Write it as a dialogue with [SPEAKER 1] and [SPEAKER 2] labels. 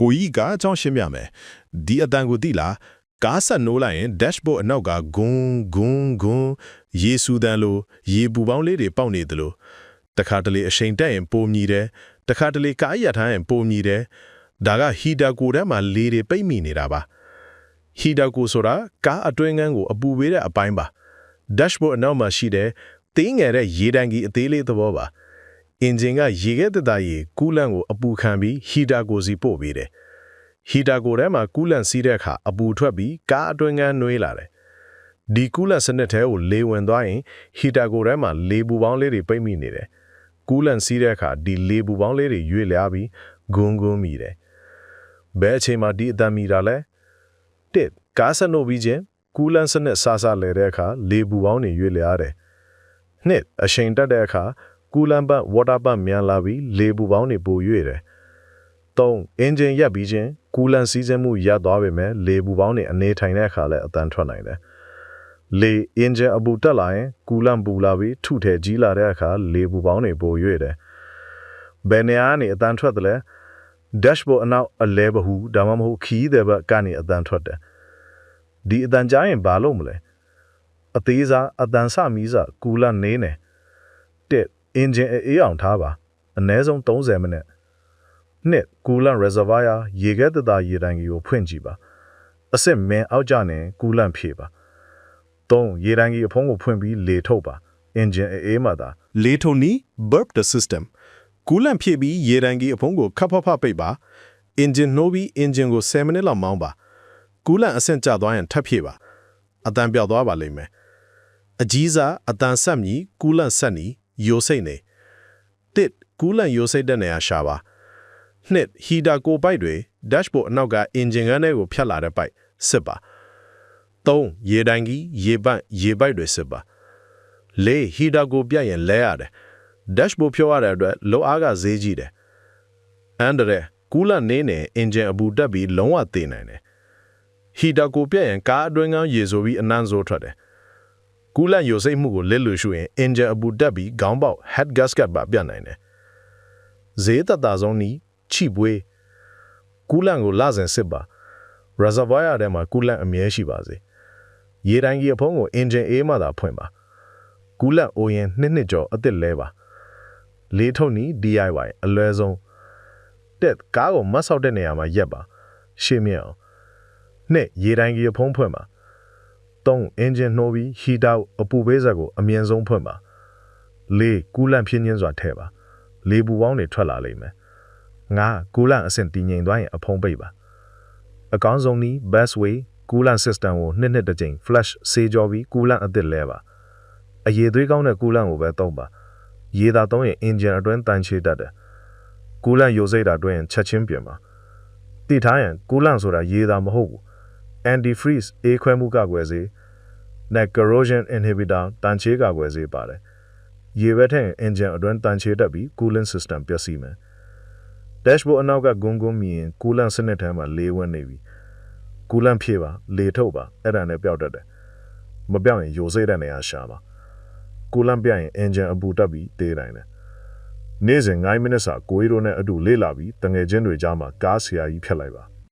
[SPEAKER 1] ကိုကြီးကအကြောင်းရှင်းပြမယ်ဒီအတန်ကိုသိလားကားဆက်နိုးလိုက်ရင် dashboard အနောက်ကဂွန်းဂွန်းဂွန်းရေဆူတန်းလို့ရေပူပေါင်းလေးတွေပေါက်နေတယ်လို့တခါတလေအရှိန်တက်ရင်ပုံမြည်တယ်တခါတလေကားရထားရင်ပုံမြည်တယ်ဒါကဟီတာကိုထဲမှာလေတွေပိတ်မိနေတာပါဟီတာကိုဆိုတာကားအတွင်းငန်းကိုအပူပေးတဲ့အပိုင်းပါ dashboard အနောက်မှာရှိတဲ့သေးငယ်တဲ့ရေတံကြီးအသေးလေးသဘောပါအင်ဂျင်ကရေခဲတသားရေကူးလန့်ကိုအပူခံပြီးဟီတာကိုစီပို့ပေးတယ်ဟီတာကိုထဲမှာကူးလန့်စီးတဲ့အခါအပူထွက်ပြီးကားအတွင်းငန်းနှွေးလာတယ်ဒီကူးလန့်စနစ်ထဲကိုလေဝင်သွားရင်ဟီတာကိုထဲမှာလေပူပေါင်းလေးတွေပိတ်မိနေတယ်ကူးလန့်စီးတဲ့အခါဒီလေပူပေါင်းလေးတွေရွေ့လျားပြီးဂွန်းဂွန်းမိတယ်ဘယ်အချိန်မှာဒီအတန်မီတာလဲတစ်ကားဆက်နိုးပြီးချင်းကူးလန့်စနစ်ဆာဆာလဲတဲ့အခါလေပူပေါင်းတွေရွေ့လျားတယ်နှစ်အရှိန်တက်တဲ့အခါကူးလန့်ပတ်ဝါတာပတ်မြန်လာပြီးလေပူပေါင်းတွေပိုရွေ့တယ်သုံးအင်ဂျင်ရပ်ပြီးချင်းကူးလန့်စီးစင်းမှုရပ်သွားပေမဲ့လေပူပေါင်းတွေအနေထိုင်တဲ့အခါလည်းအတန်ထွက်နိုင်တယ်လေအင်ဂျင်အပူတက်လာရင်ကူးလန့်ပူလာပြီးထုထဲကြီးလာတဲ့အခါလေပူပေါင်းတွေပိုရွေ့တယ်ဘယ်နေရာကနေအတန်ထွက်တယ်လဲ dashboard အနောက်အလဲဘဟုဒါမှမဟုတ်ခီးတဲ့ဘက်ကနေအတန်ထွက်တယ်ဒီအတန်ကြားရင်ဘာလို့မလဲအသေးစားအတန်ဆမီးစားကူလန့်နေနေတဲ့အင်ဂျင်အေးအောင်ထားပါအနည်းဆုံး30မိနစ်နှစ်ကူလန့် reservoir ရေခဲတသားရေတံကြီးကိုဖွင့်ကြည့်ပါအစ်စ်မင်းအောက်ကျနေကူလန့်ဖြည့်ပါ3ရေတံကြီးအဖုံးကိုဖွင့်ပြီးလေထုတ်ပါအင်ဂျင်အေးမှသာလေထုတ်နီး burp the system ကူလန့်ဖြည့်ပြီးရေတံကြီးအဖုံးကိုခပ်ဖဖပိတ်ပါအင်ဂျင်နှိုးပြီးအင်ဂျင်ကို10မိနစ်လောက်မောင်းပါကူလန့်အဆင့်ကျသွားရင်ထပ်ဖြည့်ပါအတန်ပြောက်သွားပါလိမ့်မယ်အကြီးစားအတန်ဆက်မြည်ကူလန့်ဆက်နီးယိုစိတ်နေတစ်ကူလန့်ယိုစိတ်တဲ့နေရာရှာပါနှစ်ဟီတာကိုပိုက်တွေ dashboard အနောက်ကအင်ဂျင်ကန်းထဲကိုဖြတ်လာတဲ့ပိုက်စစ်ပါ3ရေတိုင်ကြီးရေပန့်ရေပိုက်တွေစစ်ပါ4ဟီတာကိုပြတ်ရင်လဲရတယ် dashboard ဖြောရတဲ့အတွက်လောအားကဈေးကြီးတယ်အန်ဒရဲကူလန့်နေနေအင်ဂျင်အပူတက်ပြီးလုံးဝသေနိုင်တယ်ဟီတာကိုပြတ်ရင်ကားအတွင်းကရေဆိုပြီးအနံ့ဆိုးထွက်တယ်ကူလန့်ယိုစိတ်မှုကိုလစ်လို့ရှုရင်အင်ဂျင်အပူတက်ပြီးခေါင်းပေါက် head gasket ပါပြတ်နိုင်တယ်ဈေးသက်သာဆုံးနီးချိပွေးကူလန့်ကိုလစဉ်စစ်ပါ reservoir ထဲမှာကူလန့်အမြဲရှိပါစေရေတိုင်ကြီးအဖုံးကိုအင်ဂျင်အေးမှသာဖွင့်ပါကူလန့်အိုရင်နှစ်ကျော်အစ်စ်လဲပါလေးထုံနီး DIY အလွယ်ဆုံးတက်ကားကိုမတ်ဆောက်တဲ့နေရာမှာရက်ပါရှေ့မြအောင်နှစ်ရေတိုင်ကြီးအဖုံးဖွင့်ပါ3အင်ဂျင်နှိုးပြီးဟီတာအပူပေးစက်ကိုအမြင့်ဆုံးဖွင့်ပါ4ကူလန့်ဖြင်းချင်းစွာထည့်ပါလေပူပေါင်းတွေထွက်လာလိမ့်မယ်5ကူလန့်အဆင့်တည်ငြိမ်သွားရင်အဖုံးပိတ်ပါအကောင်းဆုံးနည်း best way ကူလန့် system ကိုနှစ်တစ်ကြိမ် flash ဆေးကြောပြီးကူလန့်အသစ်လဲပါအရေးသွေးကောင်းတဲ့ကူလန့်ကိုပဲသုံးပါရေသာသုံးရင်အင်ဂျင်အတွင်းတန်ချေတတ်တယ်ကူလန့်ယိုစိတ်တာတွင်ချက်ချင်းပြင်ပါတိထားရင်ကူလန့်ဆိုတာရေသာမဟုတ်ဘူးanti freeze အေးခွဲမှုကာကွယ်စေနဲ့ corrosion inhibitor တန်ချေကာကွယ်စေပါတယ်ရေပဲထည့်ရင် engine အတွင်းတန်ချေတက်ပြီး cooling system ပျက်စီးမယ် dashboard အနောက်ကဂုံဂုံမြင် coolant စနစ်ထဲမှာလေဝင်နေပြီ coolant ဖြည့်ပါလေထုတ်ပါအဲ့ဒါနဲ့ပျောက်တတ်တယ်မပျောက်ရင်ယိုစိတ်တဲ့နေရာရှာပါ coolant ပြတ်ရင် engine အပူတက်ပြီးတေးနိုင်တယ်နေ့စဉ်9မိနစ်စာကိုရီရိုနဲ့အတူလေ့လာပြီးတငယ်ချင်းတွေကြားမှာကားဆရာကြီးဖြတ်လိုက်ပါ